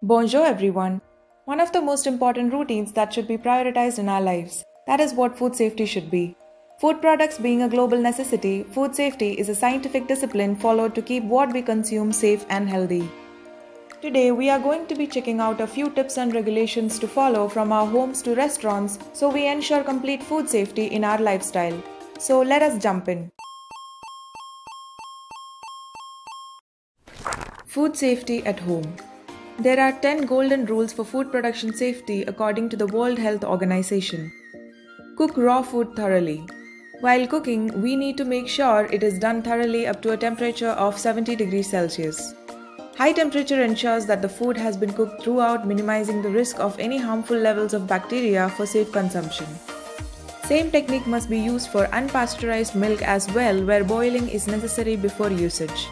Bonjour, everyone. One of the most important routines that should be prioritized in our lives. That is what food safety should be. Food products being a global necessity, food safety is a scientific discipline followed to keep what we consume safe and healthy. Today, we are going to be checking out a few tips and regulations to follow from our homes to restaurants so we ensure complete food safety in our lifestyle. So, let us jump in. Food safety at home. There are 10 golden rules for food production safety according to the World Health Organization. Cook raw food thoroughly. While cooking, we need to make sure it is done thoroughly up to a temperature of 70 degrees Celsius. High temperature ensures that the food has been cooked throughout, minimizing the risk of any harmful levels of bacteria for safe consumption. Same technique must be used for unpasteurized milk as well, where boiling is necessary before usage.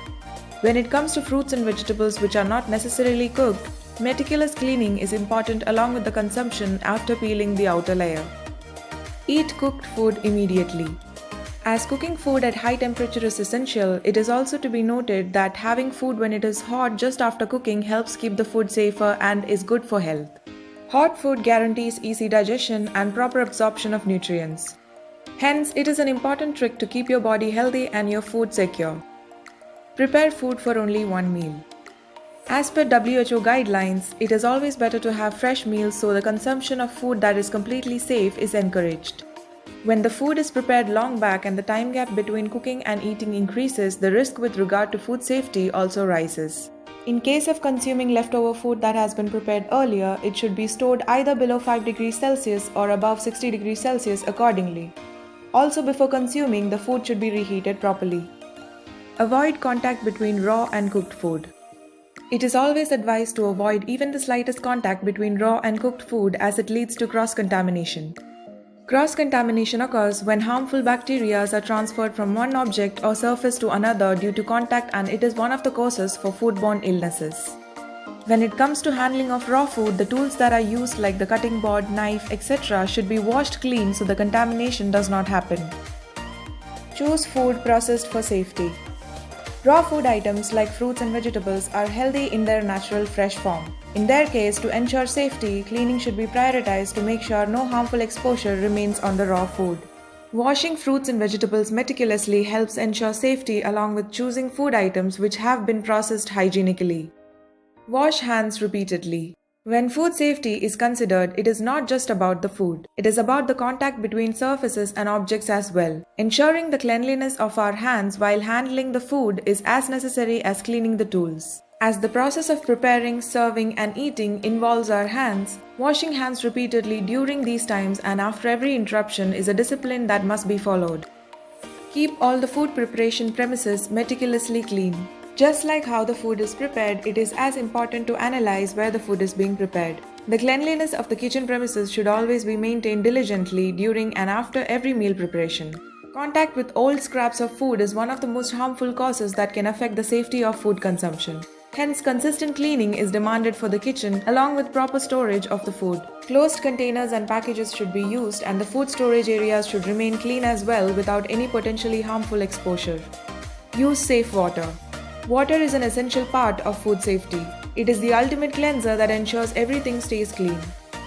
When it comes to fruits and vegetables which are not necessarily cooked, meticulous cleaning is important along with the consumption after peeling the outer layer. Eat cooked food immediately. As cooking food at high temperature is essential, it is also to be noted that having food when it is hot just after cooking helps keep the food safer and is good for health. Hot food guarantees easy digestion and proper absorption of nutrients. Hence, it is an important trick to keep your body healthy and your food secure. Prepare food for only one meal. As per WHO guidelines, it is always better to have fresh meals so the consumption of food that is completely safe is encouraged. When the food is prepared long back and the time gap between cooking and eating increases, the risk with regard to food safety also rises. In case of consuming leftover food that has been prepared earlier, it should be stored either below 5 degrees Celsius or above 60 degrees Celsius accordingly. Also, before consuming, the food should be reheated properly. Avoid contact between raw and cooked food. It is always advised to avoid even the slightest contact between raw and cooked food as it leads to cross-contamination. Cross-contamination occurs when harmful bacteria are transferred from one object or surface to another due to contact, and it is one of the causes for foodborne illnesses. When it comes to handling of raw food, the tools that are used like the cutting board, knife, etc. should be washed clean so the contamination does not happen. Choose food processed for safety. Raw food items like fruits and vegetables are healthy in their natural fresh form. In their case, to ensure safety, cleaning should be prioritized to make sure no harmful exposure remains on the raw food. Washing fruits and vegetables meticulously helps ensure safety along with choosing food items which have been processed hygienically. Wash hands repeatedly. When food safety is considered, it is not just about the food. It is about the contact between surfaces and objects as well. Ensuring the cleanliness of our hands while handling the food is as necessary as cleaning the tools. As the process of preparing, serving, and eating involves our hands, washing hands repeatedly during these times and after every interruption is a discipline that must be followed. Keep all the food preparation premises meticulously clean. Just like how the food is prepared, it is as important to analyze where the food is being prepared. The cleanliness of the kitchen premises should always be maintained diligently during and after every meal preparation. Contact with old scraps of food is one of the most harmful causes that can affect the safety of food consumption. Hence, consistent cleaning is demanded for the kitchen along with proper storage of the food. Closed containers and packages should be used, and the food storage areas should remain clean as well without any potentially harmful exposure. Use safe water. Water is an essential part of food safety. It is the ultimate cleanser that ensures everything stays clean.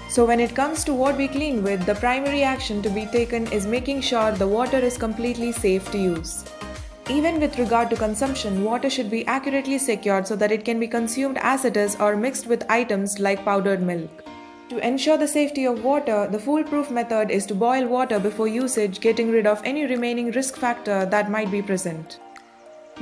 So when it comes to what we clean with, the primary action to be taken is making sure the water is completely safe to use. Even with regard to consumption, water should be accurately secured so that it can be consumed as it is or mixed with items like powdered milk. To ensure the safety of water, the foolproof method is to boil water before usage, getting rid of any remaining risk factor that might be present.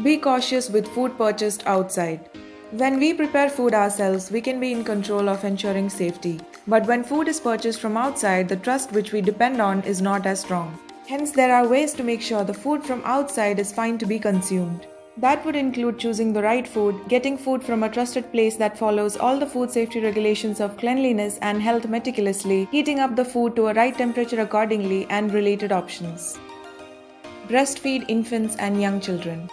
Be cautious with food purchased outside. When we prepare food ourselves, we can be in control of ensuring safety. But when food is purchased from outside, the trust which we depend on is not as strong. Hence, there are ways to make sure the food from outside is fine to be consumed. That would include choosing the right food, getting food from a trusted place that follows all the food safety regulations of cleanliness and health meticulously, heating up the food to a right temperature accordingly, and related options. Breastfeed infants and young children.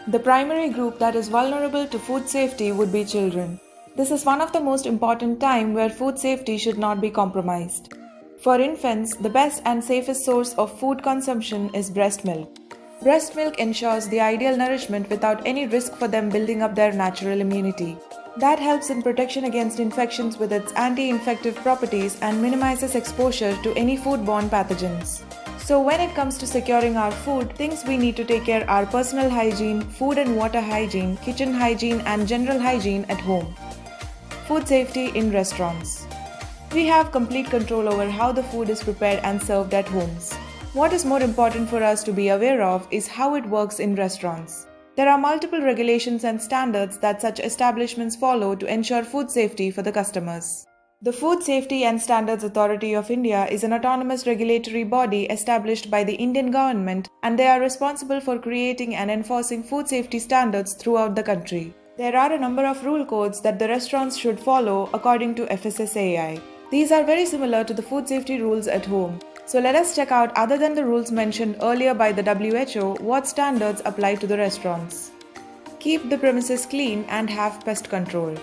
The primary group that is vulnerable to food safety would be children. This is one of the most important times where food safety should not be compromised. For infants, the best and safest source of food consumption is breast milk. Breast milk ensures the ideal nourishment without any risk for them building up their natural immunity. That helps in protection against infections with its anti-infective properties and minimizes exposure to any foodborne pathogens. So when it comes to securing our food, things we need to take care are personal hygiene, food and water hygiene, kitchen hygiene and general hygiene at home. Food safety in restaurants. We have complete control over how the food is prepared and served at homes. What is more important for us to be aware of is how it works in restaurants. There are multiple regulations and standards that such establishments follow to ensure food safety for the customers. The Food Safety and Standards Authority of India is an autonomous regulatory body established by the Indian government, and they are responsible for creating and enforcing food safety standards throughout the country. There are a number of rule codes that the restaurants should follow according to FSSAI. These are very similar to the food safety rules at home. So let us check out, other than the rules mentioned earlier by the WHO, what standards apply to the restaurants. Keep the premises clean and have pest control.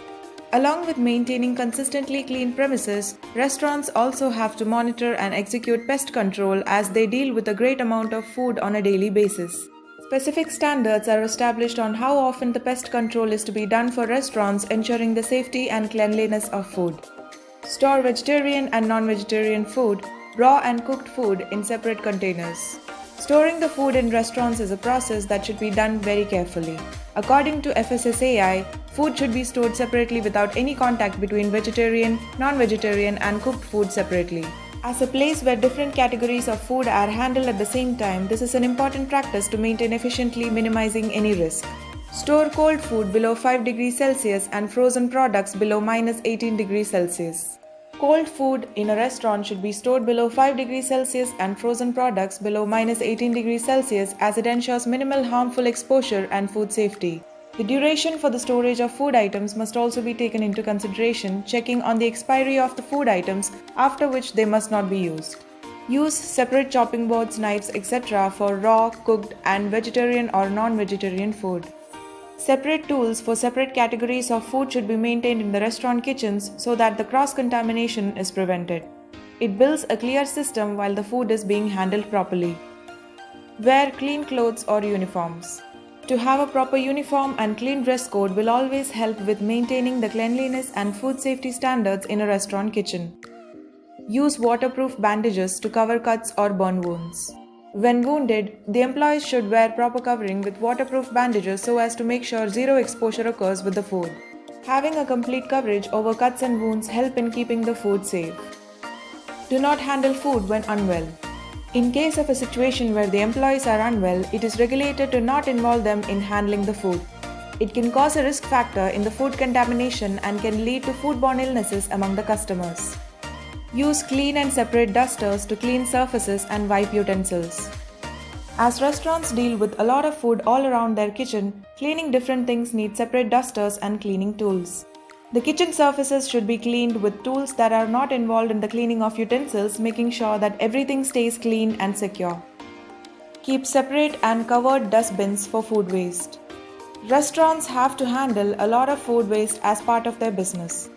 Along with maintaining consistently clean premises, restaurants also have to monitor and execute pest control as they deal with a great amount of food on a daily basis. Specific standards are established on how often the pest control is to be done for restaurants, ensuring the safety and cleanliness of food. Store vegetarian and non-vegetarian food, raw and cooked food in separate containers. Storing the food in restaurants is a process that should be done very carefully. According to FSSAI, food should be stored separately without any contact between vegetarian, non-vegetarian and cooked food separately. As a place where different categories of food are handled at the same time, this is an important practice to maintain efficiently, minimizing any risk. Store cold food below 5 degrees Celsius and frozen products below -18 degrees Celsius. Cold food in a restaurant should be stored below 5 degrees Celsius and frozen products below -18 degrees Celsius as it ensures minimal harmful exposure and food safety. The duration for the storage of food items must also be taken into consideration, checking on the expiry of the food items, after which they must not be used. Use separate chopping boards, knives, etc. for raw, cooked and vegetarian or non-vegetarian food. Separate tools for separate categories of food should be maintained in the restaurant kitchens so that the cross-contamination is prevented. It builds a clear system while the food is being handled properly. Wear clean clothes or uniforms. To have a proper uniform and clean dress code will always help with maintaining the cleanliness and food safety standards in a restaurant kitchen. Use waterproof bandages to cover cuts or burn wounds. When wounded, the employees should wear proper covering with waterproof bandages so as to make sure zero exposure occurs with the food. Having a complete coverage over cuts and wounds help in keeping the food safe. Do not handle food when unwell. In case of a situation where the employees are unwell, it is regulated to not involve them in handling the food. It can cause a risk factor in the food contamination and can lead to foodborne illnesses among the customers. Use clean and separate dusters to clean surfaces and wipe utensils. As restaurants deal with a lot of food all around their kitchen, cleaning different things needs separate dusters and cleaning tools. The kitchen surfaces should be cleaned with tools that are not involved in the cleaning of utensils, making sure that everything stays clean and secure. Keep separate and covered dustbins for food waste. Restaurants have to handle a lot of food waste as part of their business.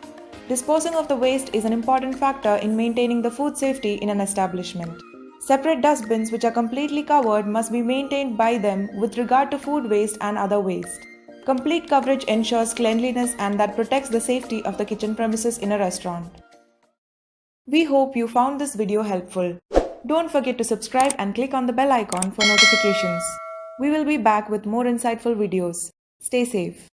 Disposing of the waste is an important factor in maintaining the food safety in an establishment. Separate dustbins which are completely covered must be maintained by them with regard to food waste and other waste. Complete coverage ensures cleanliness and that protects the safety of the kitchen premises in a restaurant. We hope you found this video helpful. Don't forget to subscribe and click on the bell icon for notifications. We will be back with more insightful videos. Stay safe.